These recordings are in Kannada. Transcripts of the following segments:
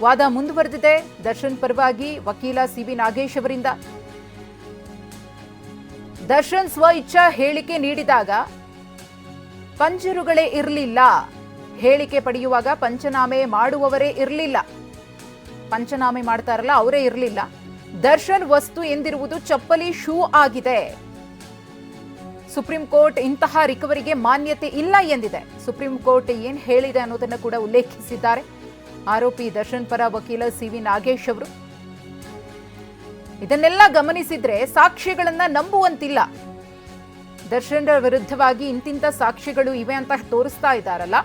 ವಾದ ಮುಂದುವರೆದಿದೆ. ದರ್ಶನ್ ಪರವಾಗಿ ವಕೀಲ ಸಿವಿ ನಾಗೇಶ್ ಅವರಿಂದ ದರ್ಶನ್ ಸ್ವ ಇಚ್ಛಾ ಹೇಳಿಕೆ ನೀಡಿದಾಗ ಪಂಜರುಗಳೇ ಇರಲಿಲ್ಲ. ಹೇಳಿಕೆ ಪಡೆಯುವಾಗ ಪಂಚನಾಮೆ ಮಾಡುವವರೇ ಇರಲಿಲ್ಲ. ಪಂಚನಾಮೆ ಮಾಡ್ತಾರಲ್ಲ ಅವರೇ ಇರಲಿಲ್ಲ. ದರ್ಶನ್ ವಸ್ತು ಎಂದಿರುವುದು ಚಪ್ಪಲಿ ಶೂ ಆಗಿದೆ. ಸುಪ್ರೀಂ ಕೋರ್ಟ್ ಇಂತಹ ರಿಕವರಿಗೆ ಮಾನ್ಯತೆ ಇಲ್ಲ ಎಂದಿದೆ. ಸುಪ್ರೀಂ ಕೋರ್ಟ್ ಏನ್ ಹೇಳಿದೆ ಅನ್ನೋದನ್ನು ಕೂಡ ಉಲ್ಲೇಖಿಸಿದ್ದಾರೆ ಆರೋಪಿ ದರ್ಶನ್ ಪರ ವಕೀಲ ಸಿವಿ ನಾಗೇಶ್ ಅವರು. ಇದನ್ನೆಲ್ಲ ಗಮನಿಸಿದ್ರೆ ಸಾಕ್ಷಿಗಳನ್ನ ನಂಬುವಂತಿಲ್ಲ. ದರ್ಶನ್ ವಿರುದ್ಧವಾಗಿ ಇಂತಿಂತ ಸಾಕ್ಷಿಗಳು ಇವೆ ಅಂತ ತೋರಿಸ್ತಾ ಇದ್ದಾರಲ್ಲ,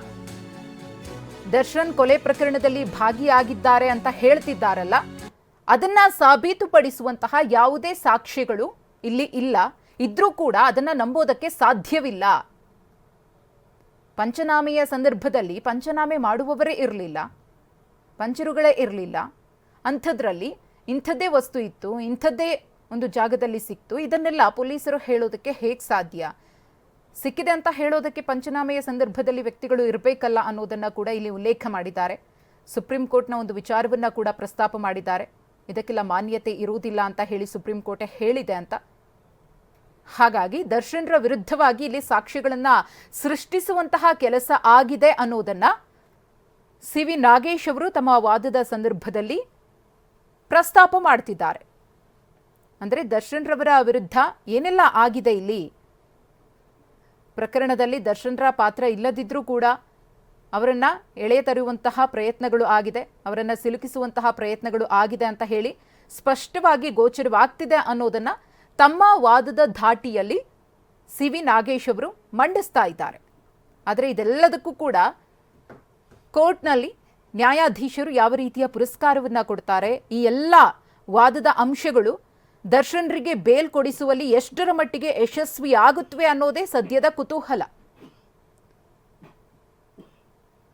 ದರ್ಶನ್ ಕೊಲೆ ಪ್ರಕರಣದಲ್ಲಿ ಭಾಗಿಯಾಗಿದ್ದಾರೆ ಅಂತ ಹೇಳ್ತಿದ್ದಾರಲ್ಲ, ಅದನ್ನ ಸಾಬೀತುಪಡಿಸುವಂತಹ ಯಾವುದೇ ಸಾಕ್ಷಿಗಳು ಇಲ್ಲಿ ಇಲ್ಲ. ಇದ್ರೂ ಕೂಡ ಅದನ್ನ ನಂಬೋದಕ್ಕೆ ಸಾಧ್ಯವಿಲ್ಲ. ಪಂಚನಾಮೆಯ ಸಂದರ್ಭದಲ್ಲಿ ಪಂಚನಾಮೆ ಮಾಡುವವರೇ ಇರಲಿಲ್ಲ, ಪಂಚರುಗಳೇ ಇರಲಿಲ್ಲ. ಅಂಥದ್ರಲ್ಲಿ ಇಂಥದ್ದೇ ವಸ್ತು ಇತ್ತು, ಇಂಥದ್ದೇ ಒಂದು ಜಾಗದಲ್ಲಿ ಸಿಕ್ತು, ಇದನ್ನೆಲ್ಲ ಪೊಲೀಸರು ಹೇಳೋದಕ್ಕೆ ಹೇಗೆ ಸಾಧ್ಯ? ಸಿಕ್ಕಿದೆ ಅಂತ ಹೇಳೋದಕ್ಕೆ ಪಂಚನಾಮೆಯ ಸಂದರ್ಭದಲ್ಲಿ ವ್ಯಕ್ತಿಗಳು ಇರಬೇಕಲ್ಲ ಅನ್ನೋದನ್ನ ಕೂಡ ಇಲ್ಲಿ ಉಲ್ಲೇಖ ಮಾಡಿದ್ದಾರೆ. ಸುಪ್ರೀಂ ಕೋರ್ಟ್ನ ಒಂದು ವಿಚಾರವನ್ನ ಕೂಡ ಪ್ರಸ್ತಾಪ ಮಾಡಿದ್ದಾರೆ. ಇದಕ್ಕೆಲ್ಲ ಮಾನ್ಯತೆ ಇರುವುದಿಲ್ಲ ಅಂತ ಹೇಳಿ ಸುಪ್ರೀಂ ಕೋರ್ಟ್ ಹೇಳಿದೆ ಅಂತ. ಹಾಗಾಗಿ ದರ್ಶನ್ರ ವಿರುದ್ಧವಾಗಿ ಇಲ್ಲಿ ಸಾಕ್ಷಿಗಳನ್ನ ಸೃಷ್ಟಿಸುವಂತಹ ಕೆಲಸ ಆಗಿದೆ ಅನ್ನೋದನ್ನ ಸಿವಿ ನಾಗೇಶ್ ಅವರು ತಮ್ಮ ವಾದದ ಸಂದರ್ಭದಲ್ಲಿ ಪ್ರಸ್ತಾಪ ಮಾಡ್ತಿದ್ದಾರೆ. ಅಂದರೆ ದರ್ಶನ್ ರವರ ವಿರುದ್ಧ ಏನೆಲ್ಲ ಆಗಿದೆ ಇಲ್ಲಿ, ಪ್ರಕರಣದಲ್ಲಿ ದರ್ಶನ್ರ ಪಾತ್ರ ಇಲ್ಲದಿದ್ರೂ ಕೂಡ ಅವರನ್ನ ಎಳೆಯ ತರುವಂತಹ ಪ್ರಯತ್ನಗಳು ಆಗಿದೆ, ಅವರನ್ನ ಸಿಲುಕಿಸುವಂತಹ ಪ್ರಯತ್ನಗಳು ಆಗಿದೆ ಅಂತ ಹೇಳಿ ಸ್ಪಷ್ಟವಾಗಿ ಗೋಚರವಾಗ್ತಿದೆ ಅನ್ನೋದನ್ನ ತಮ್ಮ ವಾದದ ಧಾಟಿಯಲ್ಲಿ ಸಿವಿ ನಾಗೇಶ್ ಅವರು ಮಂಡಿಸ್ತಾ ಇದ್ದಾರೆ. ಆದರೆ ಇದೆಲ್ಲದಕ್ಕೂ ಕೂಡ ಕೋರ್ಟ್ನಲ್ಲಿ ನ್ಯಾಯಾಧೀಶರು ಯಾವ ರೀತಿಯ ಪುರಸ್ಕಾರವನ್ನ ಕೊಡ್ತಾರೆ, ಈ ಎಲ್ಲ ವಾದದ ಅಂಶಗಳು ದರ್ಶನ್ರಿಗೆ ಬೇಲ್ ಕೊಡಿಸುವಲ್ಲಿ ಎಷ್ಟರ ಮಟ್ಟಿಗೆ ಯಶಸ್ವಿಯಾಗುತ್ತವೆ ಅನ್ನೋದೇ ಸದ್ಯದ ಕುತೂಹಲ.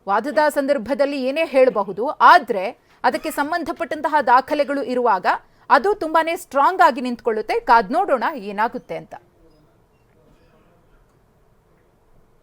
ವಾದದ ಸಂದರ್ಭದಲ್ಲಿ ಏನೇ ಹೇಳಬಹುದು, ಆದರೆ ಅದಕ್ಕೆ ಸಂಬಂಧಪಟ್ಟಂತಹ ದಾಖಲೆಗಳು ಇರುವಾಗ ಅದು ತುಂಬಾನೇ ಸ್ಟ್ರಾಂಗ್ ಆಗಿ ನಿಂತ್ಕೊಳ್ಳುತ್ತೆ. ಕಾದ್ ನೋಡೋಣ ಏನಾಗುತ್ತೆ ಅಂತ.